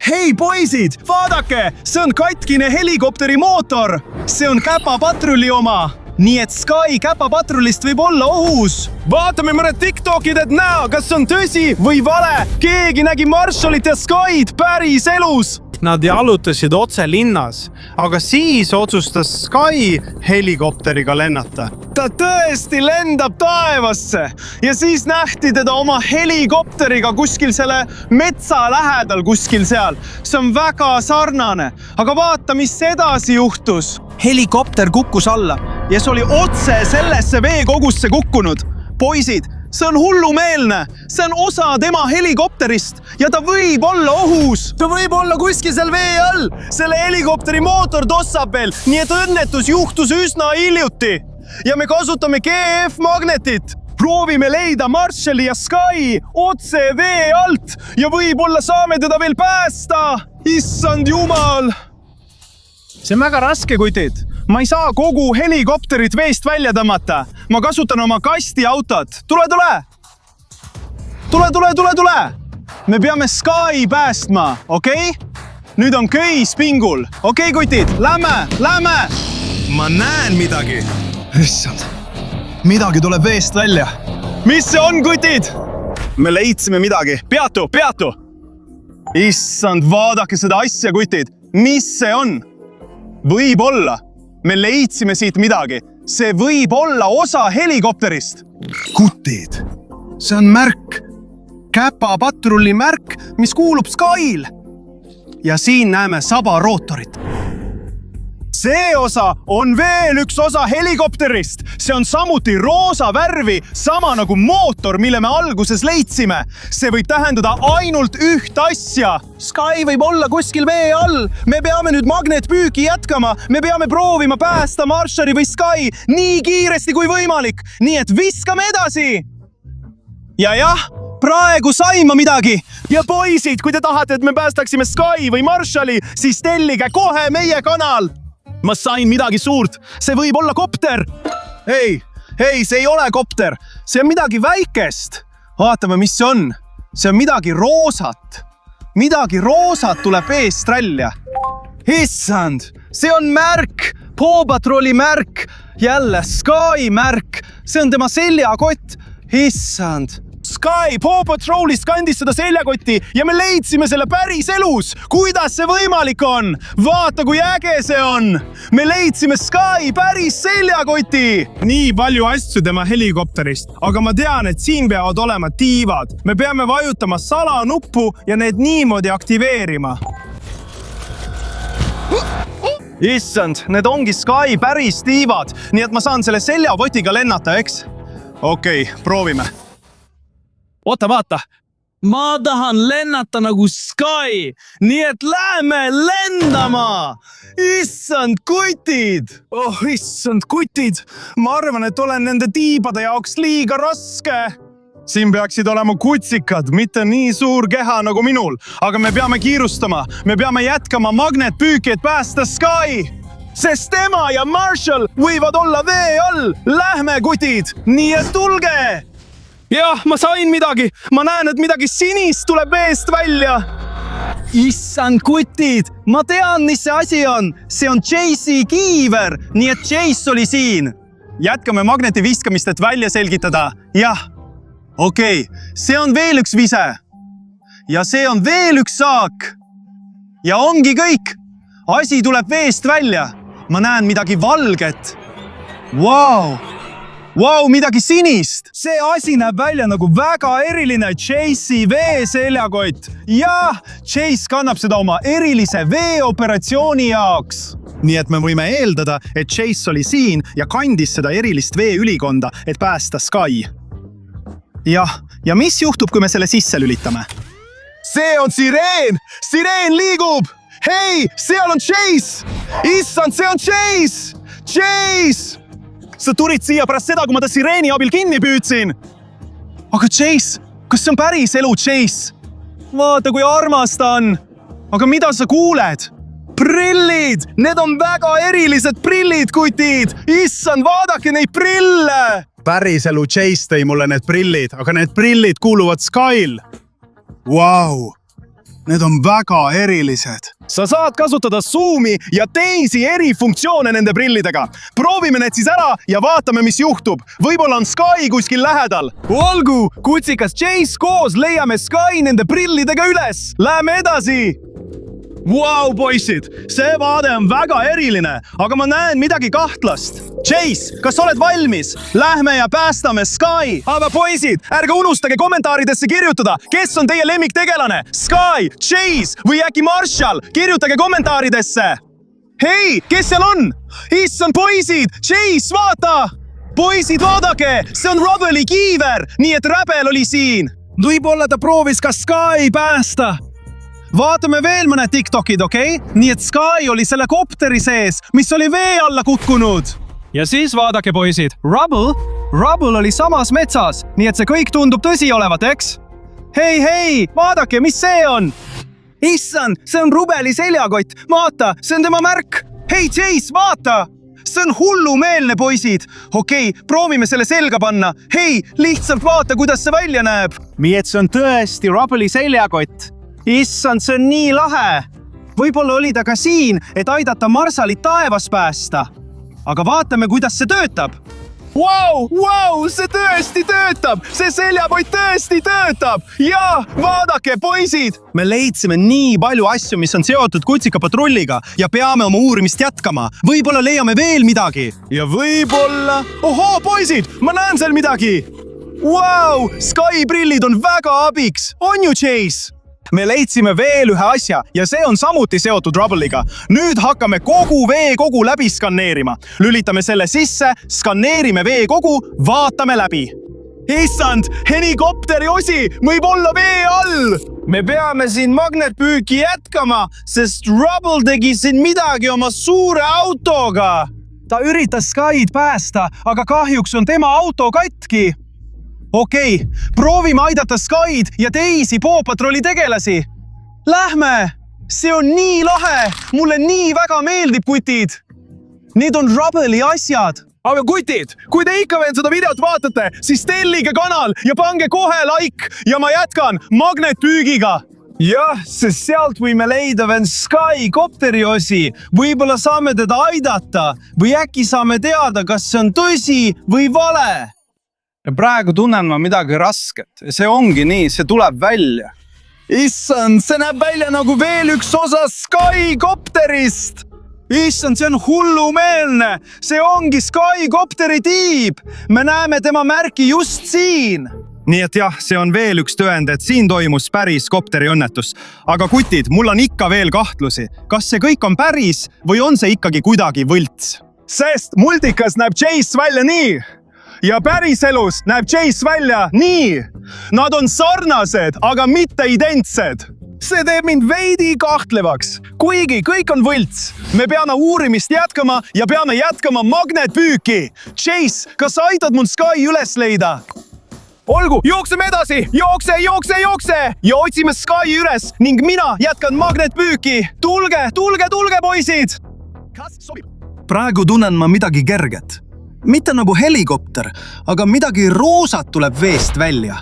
Hei poisid, vaadake, see on katkine helikopteri mootor. See on Käpa patrulli oma. Nii et Sky Käpa patrullist võib olla ohus. Vaatame mõned TikTokid, et näha, kas see on tõsi või vale. Keegi nägi Marshallit ja Skyt päris elus. Nad jalutasid otse linnas, aga siis otsustas Sky helikopteriga lennata. Ta tõesti lendab taevasse ja siis nähti teda oma helikopteriga kuskil selle metsa lähedal kuskil seal. See on väga sarnane, aga vaata, mis edasi juhtus. Helikopter kukkus alla ja see oli otse sellesse veekogusse kukkunud. Poisid, see on hullumeelne. See on osa tema helikopterist ja ta võib olla ohus. Ta võib olla kuskil seal vee all. Selle helikopteri mootor tossab veel, nii et õnnetus juhtus üsna hiljuti. Ja me kasutame GF-magnetit. Proovime leida Marshalli ja Sky otse vee alt ja võib-olla saame teda veel päästa. Issand jumal. See on väga raske, kutid. Ma ei saa kogu helikopterit veest välja tõmmata. Ma kasutan oma kastiautot. Tule! Tule! Me peame Sky päästma, okei? Nüüd on köis pingul. Okei, kutid, lähme! Ma näen midagi. Issand, midagi tuleb veest välja. Mis see on, kutid? Me leidsime midagi. Peatu! Issand, vaadake seda asja, kutid. Mis see on? Võib-olla. Me leidsime siit midagi. See võib olla osa helikopterist. Kutid. See on märk. Käpa patrulli märk, mis kuulub Skyl. Ja siin näeme sabarootorit. See osa on veel üks osa helikopterist. See on samuti roosa värvi, sama nagu mootor, mille me alguses leidsime. See võib tähendada ainult üht asja. Sky võib olla kuskil vee all. Me peame nüüd magnetpüüki jätkama. Me peame proovima päästa Marshalli või Sky nii kiiresti kui võimalik. Nii et viskame edasi. Ja jah, praegu sain ma midagi. Ja poisid, kui te tahate, et me päästaksime Sky või Marshalli, siis tellige kohe meie kanal. Ma sain midagi suurt. See võib olla kopter. Hei, see ei ole kopter. See on midagi väikest. Vaatame, mis see on. See on midagi roosat. Midagi roosat tuleb eest välja. Issand, see on märk. Paw Patrolli märk. Jälle Sky märk. See on tema seljakott. Issand. Sky Paw Patrollist kandis seda seljakotti ja me leidsime selle päris elus. Kuidas see võimalik on? Vaata, kui äge see on. Me leidsime Sky päris seljakoti. Nii palju asju tema helikopterist, aga ma tean, et siin peavad olema tiivad. Me peame vajutama salanuppu ja need niimoodi aktiveerima. Issand, need ongi Sky päris tiivad, nii et ma saan selle seljakotiga lennata, eks? Okei, proovime. Oota, vaata. Ma tahan lennata nagu Sky, nii et lähme lendama. Issand kutid. Issand kutid. Ma arvan, et olen nende tiibade jaoks liiga raske. Siin peaksid olema kutsikad, mitte nii suur keha nagu minul. Aga me peame kiirustama. Me peame jätkama magnetpüüki, et päästa Sky. Sest tema ja Marshall võivad olla vee all. Lähme, kutid. Nii et tulge. Jah, ma sain midagi. Ma näen, et midagi sinist tuleb veest välja. Issand kutid, ma tean, mis see asi on. See on Chase'i kiiver, nii et Chase oli siin. Jätkame magneti viskamist, et välja selgitada. Jah, okei, see on veel üks vise. Ja see on veel üks saak. Ja ongi kõik. Asi tuleb veest välja. Ma näen midagi valget. Wow, midagi sinist. See asi näeb välja nagu väga eriline Chase'i veeseljakott. Jah, Chase kannab seda oma erilise veeoperatsiooni jaoks. Nii et me võime eeldada, et Chase oli siin ja kandis seda erilist veeülikonda, et päästa Sky. Jah, ja mis juhtub, kui me selle sisse lülitame? See on sireen! Sireen liigub! Hei, seal on Chase! Issand, see on Chase! Chase! Sa tulid siia pärast seda, kui ma ta sireeni abil kinni püüdsin. Aga Chase, kas see on päris elu, Chase? Vaata, kui armas ta on. Aga mida sa kuuled? Prillid! Need on väga erilised prillid, kutid! Issand, vaadake neid prille! Päris elu Chase tõi mulle need prillid, aga need prillid kuuluvad Skyl. Wow! Need on väga erilised. sa saad kasutada suumi ja teisi erifunktsioone nende prillidega. proovime need siis ära ja vaatame, mis juhtub. Võib-olla on Sky kuskil lähedal. olgu, kutsikas Chase koos leiame Sky nende prillidega üles. Läheme edasi. Vau, poisid, see vaade on väga eriline, aga ma näen midagi kahtlast. Chase, kas oled valmis? Lähme ja päästame Sky. Aga poisid, ärge unustage kommentaaridesse kirjutada, kes on teie lemmiktegelane. Sky, Chase või äkki Marshall? Kirjutage kommentaaridesse. Hei, kes seal on? Issand, poisid, Chase, vaata! Poisid, vaadake, see on Rubble'i kiiver, nii et Räbel oli siin. Võib-olla ta proovis ka Sky päästa. Vaatame veel mõned TikTokid, okei? Nii et Sky oli selle kopteri sees, mis oli vee alla kukkunud. Ja siis vaadake, poisid, Rubble oli samas metsas, nii et see kõik tundub tõsi olevat, eks? Hei, vaadake, mis see on? Issand, see on Rubble'i seljakott. Vaata, see on tema märk. Hei, Chase, vaata! See on hullumeelne, poisid. Okei, proovime selle selga panna. Hei, lihtsalt vaata, kuidas see välja näeb. Nii et see on tõesti Rubble'i seljakott. Issand, see on nii lahe. Võib-olla oli ta ka siin, et aidata Marshallit taevas päästa. Aga vaatame, kuidas see töötab. Vau, see tõesti töötab. See seljakott tõesti töötab. Ja vaadake, poisid. Me leidsime nii palju asju, mis on seotud kutsikapatrulliga ja peame oma uurimist jätkama. Võib-olla leiame veel midagi. Ja võib-olla... Ohoo, poisid, ma näen seal midagi. Vau, Sky prillid on väga abiks. On ju, Chase? Me leidsime veel ühe asja ja see on samuti seotud Rubble'iga. Nüüd hakkame kogu veekogu läbi skanneerima. Lülitame selle sisse, skanneerime veekogu, vaatame läbi. Issand, helikopteri osi võib olla vee all! Me peame siin magnetpüüki jätkama, sest Rubble tegi siin midagi oma suure autoga. Ta üritas Sky'd päästa, aga kahjuks on tema auto katki. Okei, proovime aidata Sky'd ja teisi Paw Patrolli tegelasi. Lähme! See on nii lahe! Mulle nii väga meeldib, kutid! Need on Rubble'i asjad. Aga kutid, kui te ikka veel seda videot vaatate, siis tellige kanal ja pange kohe like ja ma jätkan magnetpüügiga. Jah, sest sealt võime leida veel Sky kopteri osi. Võib-olla saame teda aidata või äkki saame teada, kas see on tõsi või vale. Ja praegu tunnen ma midagi rasket. See ongi nii, see tuleb välja. Issand, see näeb välja nagu veel üks osa Sky kopterist. Issand, see on hullumeelne. See ongi Sky kopteri tiib. Me näeme tema märki just siin. Nii et jah, see on veel üks tõend, et siin toimus päris kopteri õnnetus. Aga kutid, mul on ikka veel kahtlusi. Kas see kõik on päris või on see ikkagi kuidagi võlts? Sest multikas näeb Chase välja nii. Ja päriselus näeb Chase välja nii. Nad on sarnased, aga mitte identsed. See teeb mind veidi kahtlevaks. Kuigi kõik on võlts. Me peame uurimist jätkama ja peame jätkama magnetpüüki. Chase, kas sa aitad mul Sky üles leida? Olgu, jookseme edasi! Jookse! Ja otsime Sky üles ning mina jätkan magnetpüüki. Tulge, poisid! Kas sobib? Praegu tunnen ma midagi kerget. Mitte nagu helikopter, aga midagi roosat tuleb veest välja.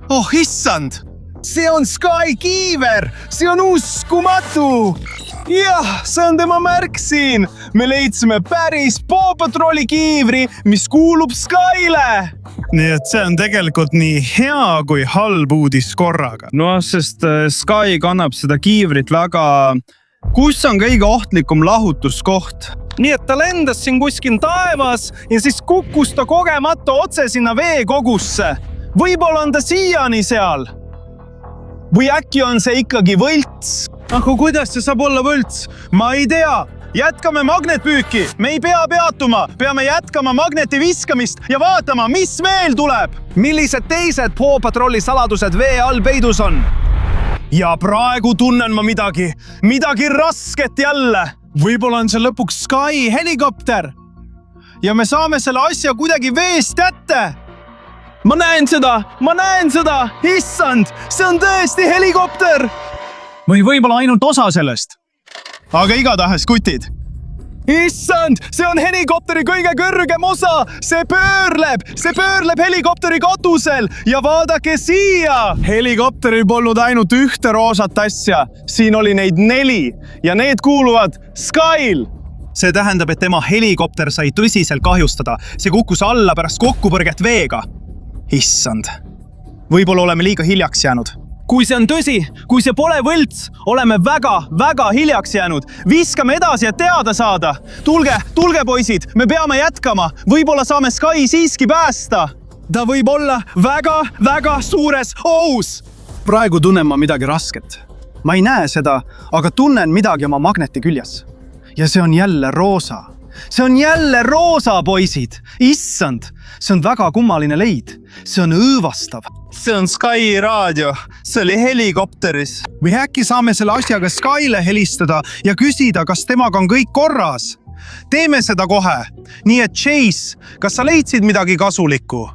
Oh, issand! See on Sky kiiver! See on uskumatu! Jah, see on tema märk siin! Me leidsime päris Paw Patrolli kiivri, mis kuulub Skyle! Nii et see on tegelikult nii hea kui halb uudis korraga. No, sest Sky kannab seda kiivrit väga... Kus on kõige ohtlikum lahutuskoht? Nii et ta lendas siin kuskil taevas ja siis kukkus ta kogemata otse sinna veekogusse. Võib-olla on ta siiani seal. Või äkki on see ikkagi võlts? Aga kuidas see saab olla võlts? Ma ei tea. Jätkame magnetpüüki. Me ei pea peatuma. Peame jätkama magneti viskamist ja vaatama, mis veel tuleb. Millised teised Paw Patrolli saladused vee all peidus on? Ja praegu tunnen ma midagi rasket jälle. Võib-olla on see lõpuks Sky helikopter. Ja me saame selle asja kuidagi veest kätte. Ma näen seda. Issand, see on tõesti helikopter. Või võib-olla ainult osa sellest. Aga igatahes, kutid. issand, see on helikopteri kõige kõrgem osa, see pöörleb helikopteri katusel ja vaadake siia. Helikopteril polnud ainult ühte roosat asja, siin oli neid 4 ja need kuuluvad Skyl. See tähendab, et tema helikopter sai tõsiselt kahjustada, see kukkus alla pärast kokkupõrget veega. Issand, võib-olla oleme liiga hiljaks jäänud. Kui see on tõsi, kui see pole võlts, oleme väga hiljaks jäänud. Viskame edasi ja teada saada. Tulge poisid, me peame jätkama. Võib-olla saame Sky siiski päästa. Ta võib olla väga suures ohus. Praegu tunnen ma midagi rasket. Ma ei näe seda, aga tunnen midagi oma magneti küljes. Ja see on jälle roosa. See on jälle roosa, poisid. Issand, see on väga kummaline leid. See on õõvastav. See on Sky raadio. See oli helikopteris. Või äkki saame selle asjaga Skyle helistada ja küsida, kas temaga on kõik korras? Teeme seda kohe. Nii et Chase, kas sa leidsid midagi kasulikku?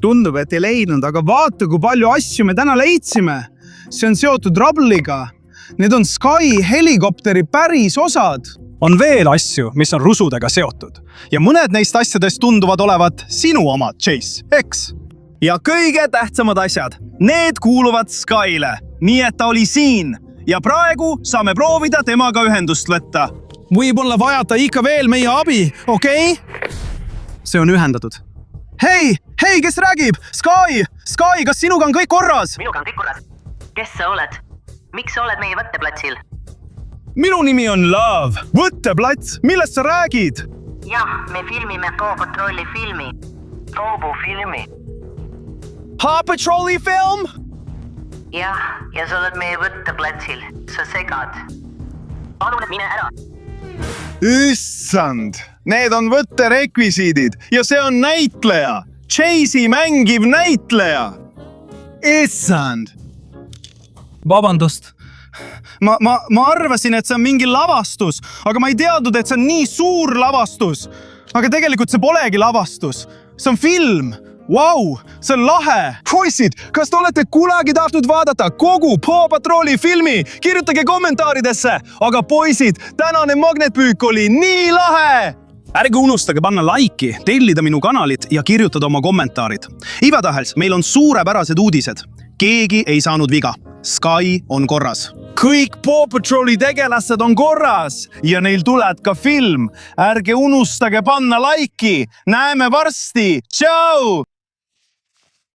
Tundub, et ei leidnud, aga vaata, kui palju asju me täna leidsime. See on seotud Rubble'iga. Need on Sky helikopteri päris osad. On veel asju, mis on rusudega seotud. Ja mõned neist asjadest tunduvad olevat sinu omad, Chase, eks? Ja kõige tähtsamad asjad, need kuuluvad Skyle. Nii et ta oli siin. Ja praegu saame proovida temaga ühendust võtta. Võib-olla vajata ikka veel meie abi, okei? See on ühendatud. Hei, kes räägib? Sky, kas sinuga on kõik korras? Minuga on kõik korras. Kes sa oled? Miks sa oled meie võtteplatsil? Minu nimi on Love. Võtteplats? Millest sa räägid? Jah, me filmime Paw Patrolli filmi. Robo filmi. Paw Patrolli film? Jah, ja sa oled meie võtteplatsil. Sa segad. Palun, mine ära. Issand, need on võtterekvisiidid ja see on näitleja. Chase'i mängiv näitleja. Issand. Vabandust. Ma arvasin, et see on mingi lavastus, aga ma ei teadnud, et see on nii suur lavastus. Aga tegelikult see polegi lavastus. See on film. Vau, see on lahe. Poisid, kas te olete kunagi tahtnud vaadata kogu Paw Patrolli filmi? Kirjutage kommentaaridesse. Aga poisid, tänane magnetpüük oli nii lahe. Ärge unustage panna laiki, tellida minu kanalit ja kirjutada oma kommentaarid. Igatahes, meil on suurepärased uudised. Keegi ei saanud viga. Sky on korras. Kõik Paw Patrolli tegelased on korras ja neil tuleb ka film. Ärge unustage panna laiki. Näeme varsti. Tšau!